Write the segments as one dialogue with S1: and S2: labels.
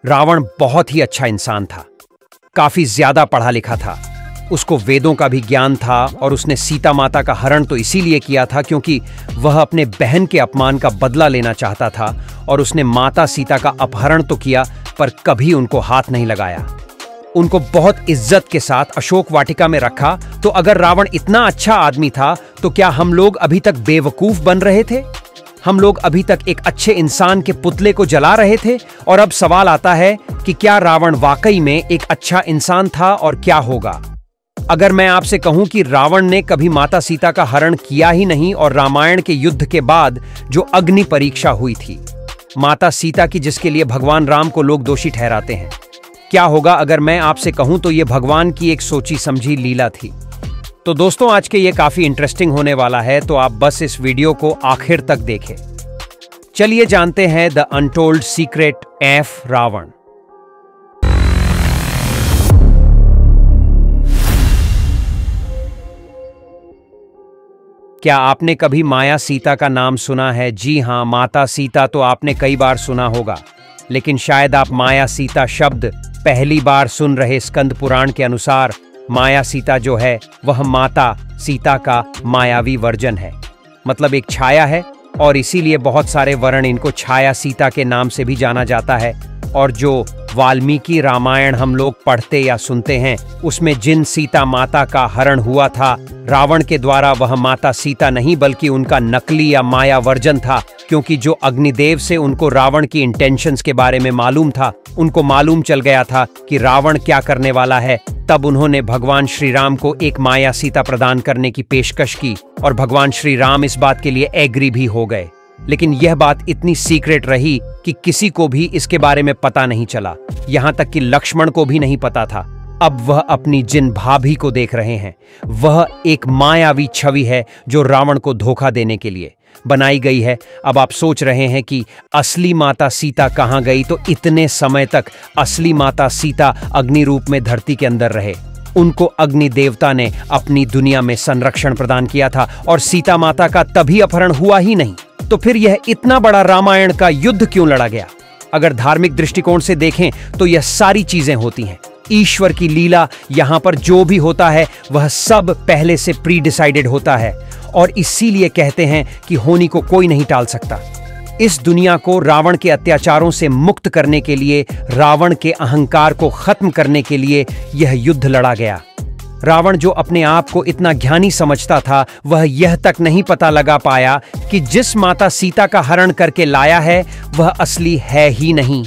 S1: रावण बहुत ही अच्छा इंसान था, काफी ज्यादा पढ़ा लिखा था, उसको वेदों का भी ज्ञान था और उसने सीता माता का हरण तो इसीलिए किया था क्योंकि वह अपने बहन के अपमान का बदला लेना चाहता था और उसने माता सीता का अपहरण तो किया पर कभी उनको हाथ नहीं लगाया। उनको बहुत इज्जत के साथ अशोक वाटिका में रखा। तो अगर रावण इतना अच्छा आदमी था तो क्या हम लोग अभी तक बेवकूफ बन रहे थे? हम लोग अभी तक एक अच्छे इंसान के पुतले को जला रहे थे? और अब सवाल आता है कि क्या रावण वाकई में एक अच्छा इंसान था और क्या होगा अगर मैं आपसे कहूं कि रावण ने कभी माता सीता का हरण किया ही नहीं और रामायण के युद्ध के बाद जो अग्नि परीक्षा हुई थी माता सीता की, जिसके लिए भगवान राम को लोग दोषी ठहराते हैं, क्या होगा अगर मैं आपसे कहूं तो यह भगवान की एक सोची समझी लीला थी। तो दोस्तों, आज के ये काफी इंटरेस्टिंग होने वाला है, तो आप बस इस वीडियो को आखिर तक देखें। चलिए जानते हैं the untold secret of Ravana. क्या आपने कभी माया सीता का नाम सुना है? जी हां, माता सीता तो आपने कई बार सुना होगा, लेकिन शायद आप माया सीता शब्द पहली बार सुन रहे। स्कंद पुराण के अनुसार माया सीता जो है वह माता सीता का मायावी वर्जन है, मतलब एक छाया है, और इसीलिए बहुत सारे वर्ण इनको छाया सीता के नाम से भी जाना जाता है। और जो वाल्मीकि रामायण हम लोग पढ़ते या सुनते हैं उसमें जिन सीता माता का हरण हुआ था रावण के द्वारा, वह माता सीता नहीं बल्कि उनका नकली या माया वर्जन था, क्योंकि जो अग्निदेव से उनको रावण की इंटेंशंस के बारे में मालूम था, उनको मालूम चल गया था कि रावण क्या करने वाला है। तब उन्होंने भगवान श्री राम को एक माया सीता प्रदान करने की पेशकश की और भगवान श्री राम इस बात के लिए एग्री भी हो गए। लेकिन यह बात इतनी सीक्रेट रही कि किसी को भी इसके बारे में पता नहीं चला, यहां तक कि लक्ष्मण को भी नहीं पता था। अब वह अपनी जिन भाभी को देख रहे हैं, वह एक मायावी छवि है जो रावण को धोखा देने के लिए बनाई गई है। अब आप सोच रहे हैं कि असली माता सीता कहां गई? तो इतने समय तक असली माता सीता अग्नि रूप में धरती के अंदर रहे। उनको अग्नि देवता ने अपनी दुनिया में संरक्षण प्रदान किया था और सीता माता का तभी अपहरण हुआ ही नहीं। तो फिर यह इतना बड़ा रामायण का युद्ध क्यों लड़ा गया? अगर धार्मिक दृष्टिकोण से देखें तो यह सारी चीजें होती हैं ईश्वर की लीला। यहां पर जो भी होता है वह सब पहले से प्री डिसाइडेड होता है और इसीलिए कहते हैं कि होनी को कोई नहीं टाल सकता। इस दुनिया को रावण के अत्याचारों से मुक्त करने के लिए, रावण के अहंकार को खत्म करने के लिए यह युद्ध लड़ा गया। रावण जो अपने आप को इतना ज्ञानी समझता था, वह यह तक नहीं पता लगा पाया कि जिस माता सीता का हरण करके लाया है वह असली है ही नहीं।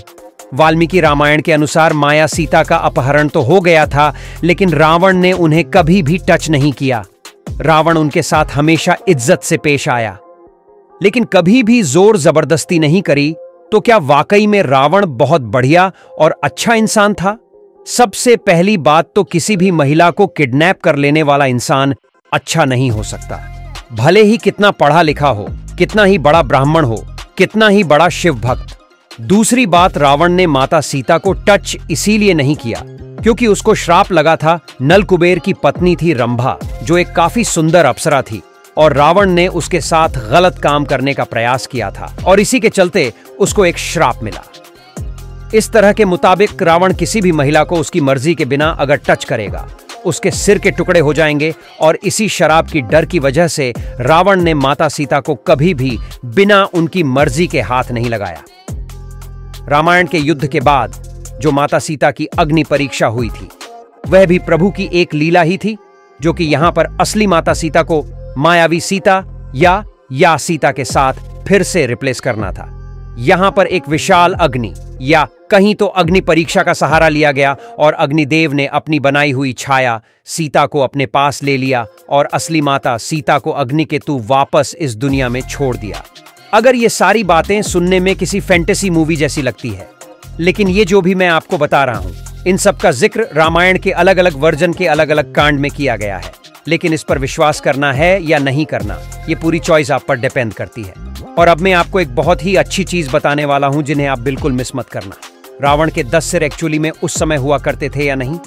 S1: वाल्मीकि रामायण के अनुसार माया सीता का अपहरण तो हो गया था, लेकिन रावण ने उन्हें कभी भी टच नहीं किया। रावण उनके साथ हमेशा इज्जत से पेश आया, लेकिन कभी भी जोर जबरदस्ती नहीं करी। तो क्या वाकई में रावण बहुत बढ़िया और अच्छा इंसान था? सबसे पहली बात तो किसी भी महिला को किडनैप कर लेने वाला इंसान अच्छा नहीं हो सकता, भले ही कितना पढ़ा लिखा हो, कितना ही बड़ा ब्राह्मण हो, कितना ही बड़ा शिव भक्त। दूसरी बात, रावण ने माता सीता को टच इसीलिए नहीं किया क्योंकि उसको श्राप लगा था। नल कुबेर की पत्नी थी रंभा, जो एक काफी सुंदर अप्सरा थी, और रावण ने उसके साथ गलत काम करने का प्रयास किया था और इसी के चलते उसको एक श्राप मिला। इस तरह के मुताबिक रावण किसी भी महिला को उसकी मर्जी के बिना अगर टच करेगा, उसके सिर के टुकड़े हो जाएंगे, और इसी शराब की डर की वजह से रावण ने माता सीता को कभी भी बिना उनकी मर्जी के हाथ नहीं लगाया। रामायण के युद्ध के बाद जो माता सीता की अग्नि परीक्षा हुई थी, वह भी प्रभु की एक लीला ही थी, जो कि यहां पर असली माता सीता को मायावी सीता या सीता के साथ फिर से रिप्लेस करना था। यहां पर एक विशाल अग्नि या कहीं तो अग्नि परीक्षा का सहारा लिया गया और अग्निदेव ने अपनी बनाई हुई छाया सीता को अपने पास ले लिया और असली माता सीता को अग्नि के तू वापस इस दुनिया में छोड़ दिया। अगर ये सारी बातें सुनने में किसी फैंटेसी मूवी जैसी लगती है, लेकिन ये जो भी मैं आपको बता रहा हूं, इन सब का जिक्र रामायण के अलग अलग वर्जन के अलग अलग कांड में किया गया है। लेकिन इस पर विश्वास करना है या नहीं करना, ये पूरी चॉइस आप पर डिपेंड करती है। और अब मैं आपको एक बहुत ही अच्छी चीज बताने वाला हूं जिन्हें आप बिल्कुल मिस मत करना। रावण के 10 सिर एक्चुअली में उस समय हुआ करते थे या नहीं,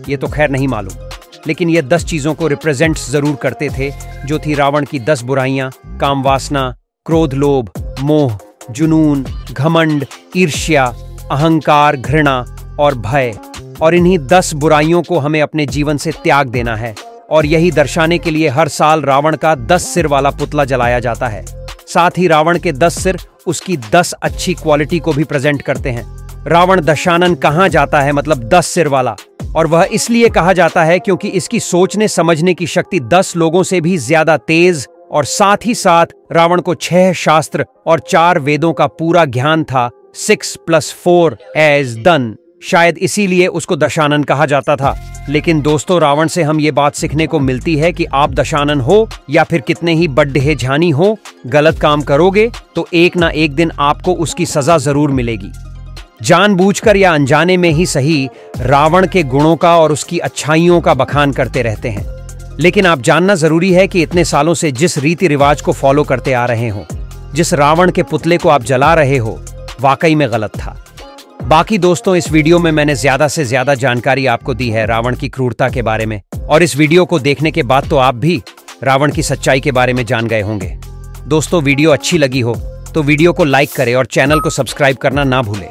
S1: ये तो खैर नहीं मालूम, लेकिन ये 10 चीजों को रिप्रेजेंट जरूर करते थे, जो थी रावण की 10 बुराइयां: काम वासना, क्रोध, लोभ, मोह, जुनून, घमंड, ईर्ष्या, अहंकार, घृणा और भय, और इन्हीं 10 बुराइयों को हमें अपने जीवन से त्याग देना है। और यही दर्शाने के लिए हर साल रावण का 10 सिर वाला पुतला जलाया जाता है। साथ ही रावण के 10 सिर उसकी 10 अच्छी क्वालिटी को भी प्रेजेंट करते हैं। रावण दशानन कहा जाता है, मतलब 10 सिर वाला, और वह इसलिए कहा जाता है क्योंकि इसकी सोचने समझने की शक्ति 10 लोगों से भी ज्यादा तेज, और साथ ही साथ रावण को 6 शास्त्र और 4 वेदों का पूरा ज्ञान था। 6 + 4 = 10। शायद इसीलिए उसको दशानन कहा जाता था। लेकिन दोस्तों, रावण से हम ये बात सीखने को मिलती है कि आप दशानन हो या फिर कितने ही बड्ढे झानी हो, गलत काम करोगे तो एक ना एक दिन आपको उसकी सजा जरूर मिलेगी। जानबूझकर या अनजाने में ही सही, रावण के गुणों का और उसकी अच्छाइयों का बखान करते रहते हैं। लेकिन आप जानना जरूरी है कि इतने सालों से जिस रीति रिवाज को फॉलो करते आ रहे हो, जिस रावण के पुतले को आप जला रहे हो, वाकई में गलत था। बाकी दोस्तों, इस वीडियो में मैंने ज्यादा से ज्यादा जानकारी आपको दी है रावण की क्रूरता के बारे में, और इस वीडियो को देखने के बाद तो आप भी रावण की सच्चाई के बारे में जान गए होंगे। दोस्तों, वीडियो अच्छी लगी हो तो वीडियो को लाइक करें और चैनल को सब्सक्राइब करना ना भूलें।